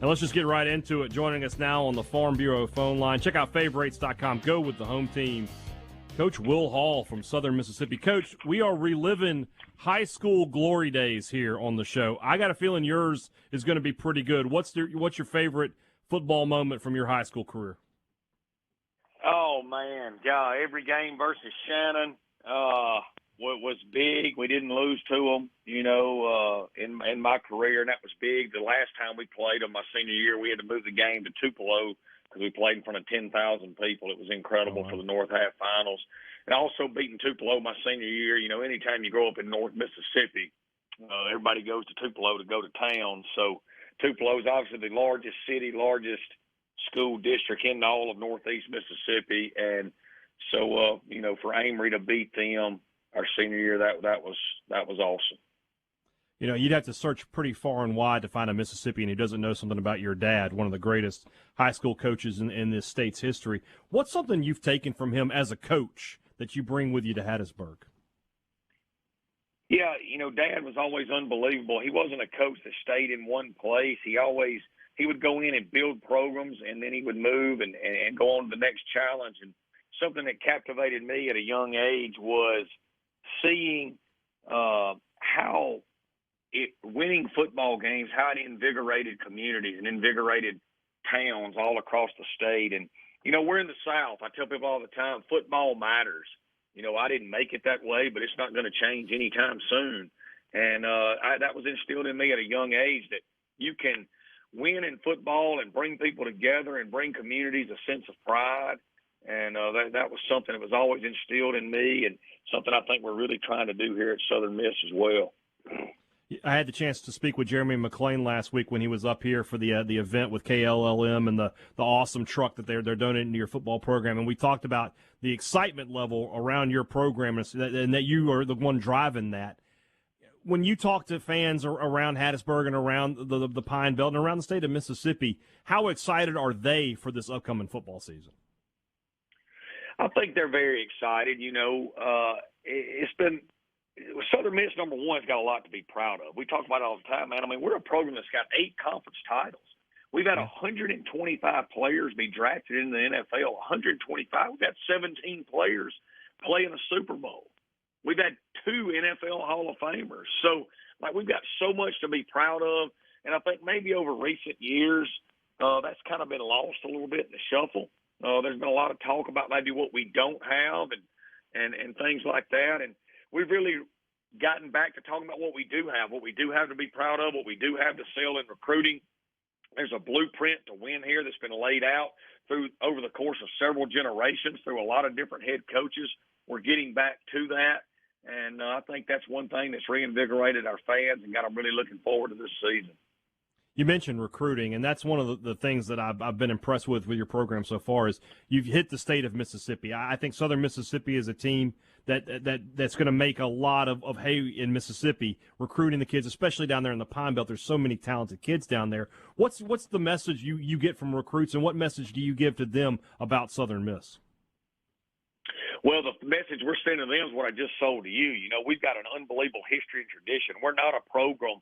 And let's just get right into it. Joining us now on the Farm Bureau phone line. Check out favorites.com. Go with the home team. Coach Will Hall from Southern Mississippi. Coach, we are reliving high school glory days here on the show. I got a feeling yours is going to be pretty good. What's your favorite football moment from your high school career? Oh, man. God, every game versus Shannon was big. We didn't lose to them, in my career, and that was big. The last time we played them, my senior year, we had to move the game to Tupelo because we played in front of 10,000 people. It was incredible for the North Half Finals. And also beating Tupelo my senior year. Anytime you grow up in North Mississippi, everybody goes to Tupelo to go to town. So Tupelo is obviously the largest city, largest school district in all of Northeast Mississippi. And so, for Amory to beat them our senior year, that was awesome. You'd have to search pretty far and wide to find a Mississippian who doesn't know something about your dad, one of the greatest high school coaches in this state's history. What's something you've taken from him as a coach that you bring with you to Hattiesburg? Yeah, Dad was always unbelievable. He wasn't a coach that stayed in one place. He would go in and build programs, and then he would move and go on to the next challenge. And something that captivated me at a young age was seeing how winning football games, how it invigorated communities and invigorated towns all across the state. And, we're in the South. I tell people all the time, football matters. I didn't make it that way, but it's not going to change anytime soon. And that was instilled in me at a young age that you can win in football and bring people together and bring communities a sense of pride. And that was something that was always instilled in me and something I think we're really trying to do here at Southern Miss as well. I had the chance to speak with Jeremy McClain last week when he was up here for the event with KLLM and the awesome truck that they're donating to your football program. And we talked about the excitement level around your program and that you are the one driving that. When you talk to fans around Hattiesburg and around the Pine Belt and around the state of Mississippi, how excited are they for this upcoming football season? I think they're very excited. It's been – Southern Miss, number one, has got a lot to be proud of. We talk about it all the time, man. I mean, we're a program that's got 8 conference titles. We've had 125 players be drafted in the NFL, 125. We've got 17 players play in the Super Bowl. We've had 2 NFL Hall of Famers. So, we've got so much to be proud of. And I think maybe over recent years, that's kind of been lost a little bit in the shuffle. There's been a lot of talk about maybe what we don't have and things like that. And we've really gotten back to talking about what we do have to be proud of, what we do have to sell in recruiting. There's a blueprint to win here that's been laid out over the course of several generations through a lot of different head coaches. We're getting back to that, and I think that's one thing that's reinvigorated our fans and got them really looking forward to this season. You mentioned recruiting, and that's one of the things that I've been impressed with your program so far is you've hit the state of Mississippi. I think Southern Mississippi is a team that's going to make a lot of hay in Mississippi, recruiting the kids, especially down there in the Pine Belt. There's so many talented kids down there. What's the message you get from recruits, and what message do you give to them about Southern Miss? Well, the message we're sending to them is what I just sold to you. We've got an unbelievable history and tradition. We're not a program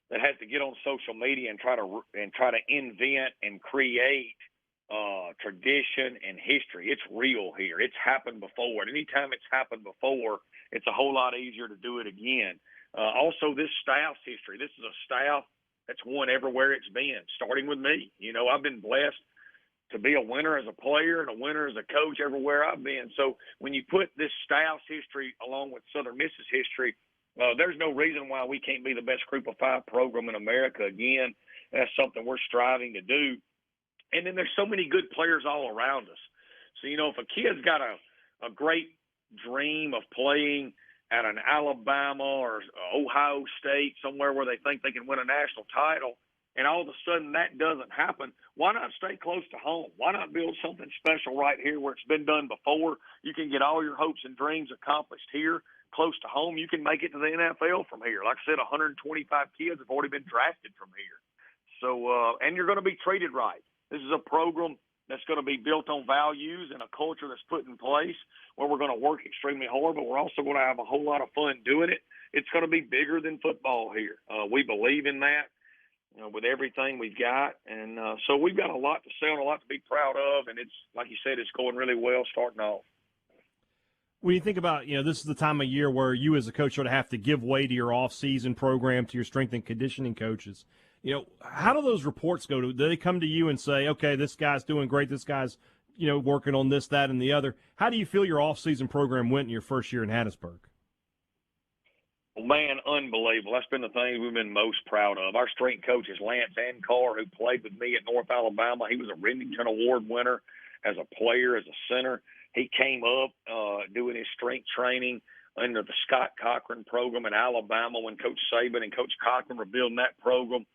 that has to get on social media and try to invent and create tradition and history. It's real here. It's happened before. And anytime it's happened before, it's a whole lot easier to do it again. Also, this staff's history. This is a staff that's won everywhere it's been, starting with me. I've been blessed to be a winner as a player and a winner as a coach everywhere I've been. So when you put this staff's history along with Southern Miss's history, there's no reason why we can't be the best Group of 5 program in America again. That's something we're striving to do. And then there's so many good players all around us. So, if a kid's got a great dream of playing at an Alabama or Ohio State, somewhere where they think they can win a national title, and all of a sudden that doesn't happen, why not stay close to home? Why not build something special right here where it's been done before? You can get all your hopes and dreams accomplished here, close to home. You can make it to the NFL from here. Like I said, 125 kids have already been drafted from here. So, and you're going to be treated right. This is a program that's going to be built on values and a culture that's put in place where we're going to work extremely hard, but we're also going to have a whole lot of fun doing it. It's going to be bigger than football here. We believe in that. with everything we've got. And so we've got a lot to sell and a lot to be proud of. And it's, like you said, it's going really well starting off. When you think about, this is the time of year where you as a coach sort of have to give way to your off-season program, to your strength and conditioning coaches. How do those reports go? Do they come to you and say, okay, this guy's doing great, this guy's, working on this, that, and the other? How do you feel your off-season program went in your first year in Hattiesburg? Well, man, unbelievable. That's been the thing we've been most proud of. Our strength coach is Lance Ankar, who played with me at North Alabama. He was a Remington Award winner as a player, as a center. He came up doing his strength training under the Scott Cochran program in Alabama when Coach Saban and Coach Cochran were building that program.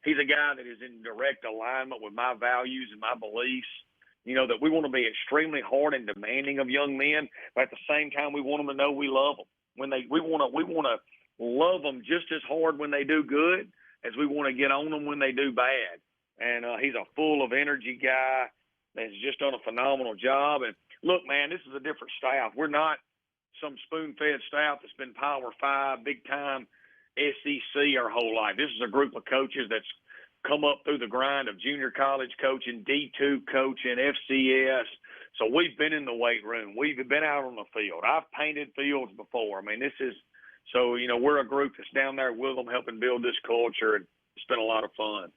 He's a guy that is in direct alignment with my values and my beliefs, that we want to be extremely hard and demanding of young men, but at the same time we want them to know we love them. We want to love them just as hard when they do good as we want to get on them when they do bad. And he's a full of energy guy that's just done a phenomenal job. And look, man, this is a different staff. We're not some spoon-fed staff that's been Power 5, big-time SEC our whole life. This is a group of coaches that's come up through the grind of junior college coaching, D2 coaching, FCS. So we've been in the weight room. We've been out on the field. I've painted fields before. I mean, we're a group that's down there with them helping build this culture, and it's been a lot of fun.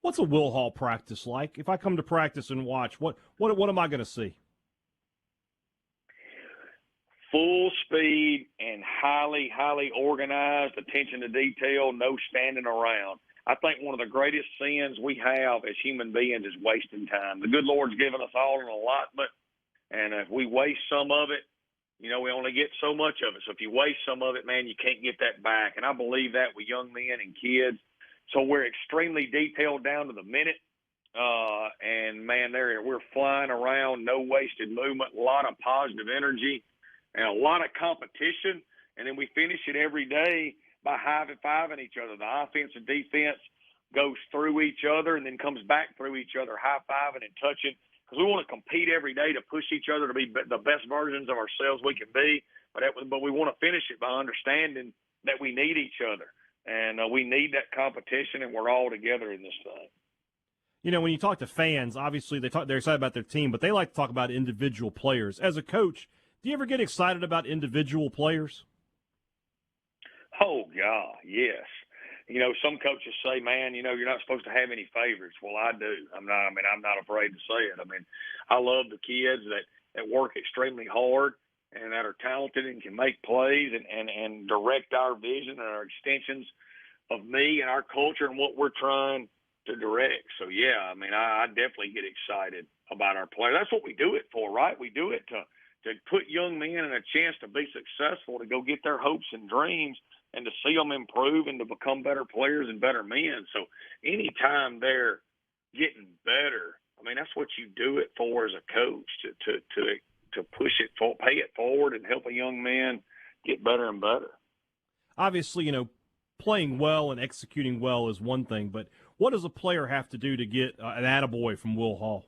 What's a Will Hall practice like? If I come to practice and watch, what am I going to see? Full speed and highly, highly organized, attention to detail, no standing around. I think one of the greatest sins we have as human beings is wasting time. The good Lord's given us all an allotment, and if we waste some of it, we only get so much of it. So if you waste some of it, man, you can't get that back. And I believe that with young men and kids. So we're extremely detailed down to the minute. And, man, we're flying around, no wasted movement, a lot of positive energy, and a lot of competition. And then we finish it every day by high-fiving each other. The offense and defense goes through each other and then comes back through each other, high-fiving and touching, because we want to compete every day to push each other to be the best versions of ourselves we can be. But we want to finish it by understanding that we need each other, and we need that competition, and we're all together in this thing. When you talk to fans, obviously they're excited about their team, but they like to talk about individual players. As a coach, do you ever get excited about individual players? Oh, God, yes. Some coaches say, man, you're not supposed to have any favorites. Well, I do. I'm not afraid to say it. I love the kids that work extremely hard and that are talented and can make plays and direct our vision and our extensions of me and our culture and what we're trying to direct. So, yeah, I definitely get excited about our players. That's what we do it for, right? We do it to put young men in a chance to be successful, to go get their hopes and dreams, and to see them improve and to become better players and better men. So anytime they're getting better, that's what you do it for as a coach, to push it, pay it forward and help a young man get better and better. Obviously, playing well and executing well is one thing, but what does a player have to do to get an attaboy from Will Hall?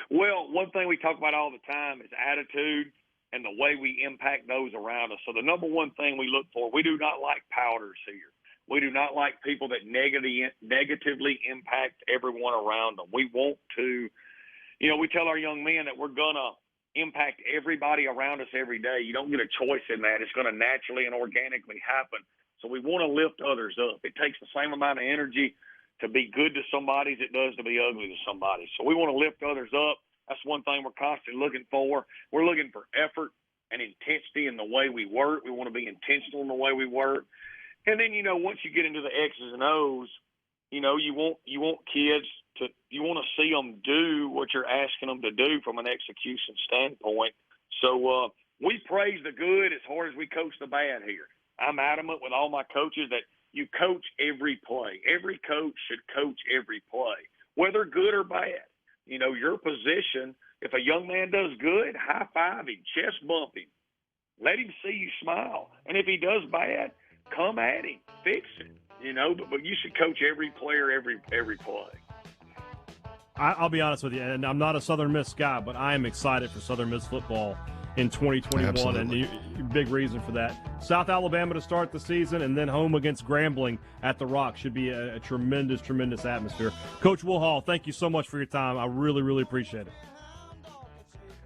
Well, one thing we talk about all the time is attitude and the way we impact those around us. So the number one thing we look for, we do not like powders here. We do not like people that negatively impact everyone around them. We want to, we tell our young men that we're going to impact everybody around us every day. You don't get a choice in that. It's going to naturally and organically happen. So we want to lift others up. It takes the same amount of energy to be good to somebody as it does to be ugly to somebody. So we want to lift others up. That's one thing we're constantly looking for. We're looking for effort and intensity in the way we work. We want to be intentional in the way we work. And then, once you get into the X's and O's, you want kids you want to see them do what you're asking them to do from an execution standpoint. So we praise the good as hard as we coach the bad here. I'm adamant with all my coaches that you coach every play. Every coach should coach every play, whether good or bad. Your position, if a young man does good, high-five him, chest bump him. Let him see you smile. And if he does bad, come at him, fix it. But you should coach every player, every play. I'll be honest with you, and I'm not a Southern Miss guy, but I am excited for Southern Miss football in 2021, Absolutely. and big reason for that. South Alabama to start the season, and then home against Grambling at the Rock should be a tremendous, tremendous atmosphere. Coach Woolhall, thank you so much for your time. I really, really appreciate it.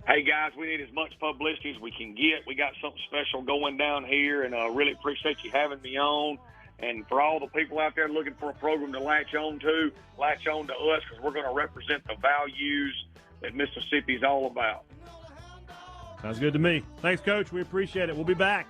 Hey, guys, we need as much publicity as we can get. We got something special going down here, and I really appreciate you having me on. And for all the people out there looking for a program to latch on to us, because we're going to represent the values that Mississippi is all about. Sounds good to me. Thanks, Coach. We appreciate it. We'll be back.